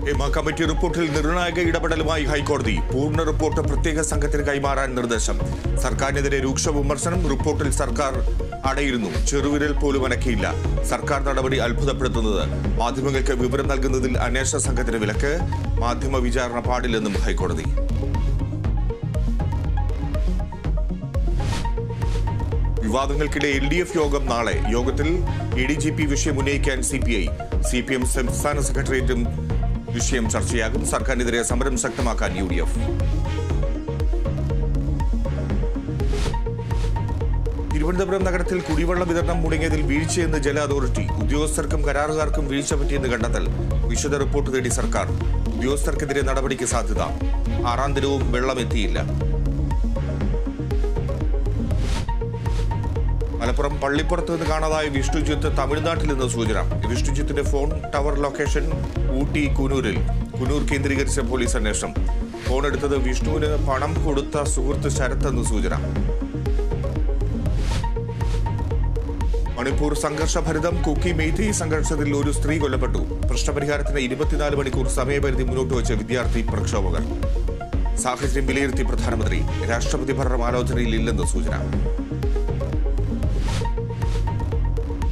Hema committee റിപ്പോർട്ടിൽ നിർണായക ഇടപെടലുമായി ഹൈക്കോടതി. പൂർണ്ണ റിപ്പോർട്ട് പ്രത്യേക സംഘത്തിന് കൈമാറാൻ നിർദ്ദേശം. സർക്കാരിനെതിരെ രൂക്ഷ വിമർശനം. റിപ്പോർട്ടിൽ സർക്കാർ അടയിരുന്നു, ചെറുവിരൽ പോലും അനക്കിയില്ല. സർക്കാർ നടപടി അത്ഭുതപ്പെടുത്തുന്നത്. മാധ്യമങ്ങൾക്ക് വിവരം നൽകുന്നതിൽ അന്വേഷണ സംഘത്തിന് വിലക്ക്. മാധ്യമ വിചാരണ പാടില്ലെന്നും ഹൈക്കോടതി. വിവാദങ്ങൾക്കിടെ LDF യോഗം നാളെ. യോഗത്തിൽ ADGP വിഷയം ഉന്നയിക്കാൻ CPM സംസ്ഥാന സെക്രട്ടേറിയറ്റും വിഷയം ചർച്ചയാകും. സർക്കാരിനെതിരെ സമരം ശക്തമാക്കാൻ UDF. തിരുവനന്തപുരം നഗരത്തിൽ കുടിവെള്ള വിതരണം മുടങ്ങിയതിൽ വീഴ്ചയെന്ന് ജല അതോറിറ്റി. ഉദ്യോഗസ്ഥർക്കും കരാറുകാർക്കും വീഴ്ച പറ്റിയെന്ന് കണ്ടെത്തൽ. വിശദ റിപ്പോർട്ട് തേടി സർക്കാർ. ഉദ്യോഗസ്ഥർക്കെതിരെ നടപടിക്ക് സാധ്യത. 6ാം ദിനവും വെള്ളം എത്തിയില്ല. മലപ്പുറം പള്ളിപ്പുറത്ത് നിന്ന് കാണാതായ വിഷ്ണുജിത്ത് തമിഴ്നാട്ടിൽ നിന്ന് സൂചന. വിഷ്ണുജിത്തിന്റെ phone tower location Ooty Coonoor കേന്ദ്രീകരിച്ച പോലീസ് അന്വേഷണം. ഫോൺ എടുത്തത് വിഷ്ണുവിന് പണം കൊടുത്ത സുഹൃത്ത് ശരത്ത് എന്ന് സൂചന. മണിപ്പൂർ സംഘർഷഭരിതം. കുക്കി മെയ്തി സംഘർഷത്തിൽ ഒരു സ്ത്രീ കൊല്ലപ്പെട്ടു. പ്രശ്നപരിഹാരത്തിന് 24 മണിക്കൂർ സമയപരിധി മുന്നോട്ട് വെച്ച വിദ്യാർത്ഥി പ്രക്ഷോഭകർ. സാഹചര്യം വിലയിരുത്തി പ്രധാനമന്ത്രി. രാഷ്ട്രപതി ഭരണം ആലോചനയിലില്ലെന്ന് സൂചന.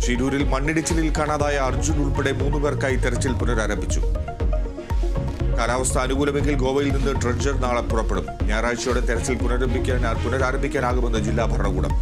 ഷിരൂരിൽ മണ്ണിടിച്ചിലിൽ കാണാതായ അർജുൻ ഉൾപ്പെടെ 3 പേർക്കായി തെരച്ചിൽ പുനരാരംഭിച്ചു. കാലാവസ്ഥ അനുകൂലമെങ്കിൽ ഗോവയിൽ നിന്ന് ഡ്രഡ്ജർ നാളെ പുറപ്പെടും. ഞായറാഴ്ചയോടെ തെരച്ചിൽ പുനരാരംഭിക്കാനാകുമെന്ന് ജില്ലാ ഭരണകൂടം.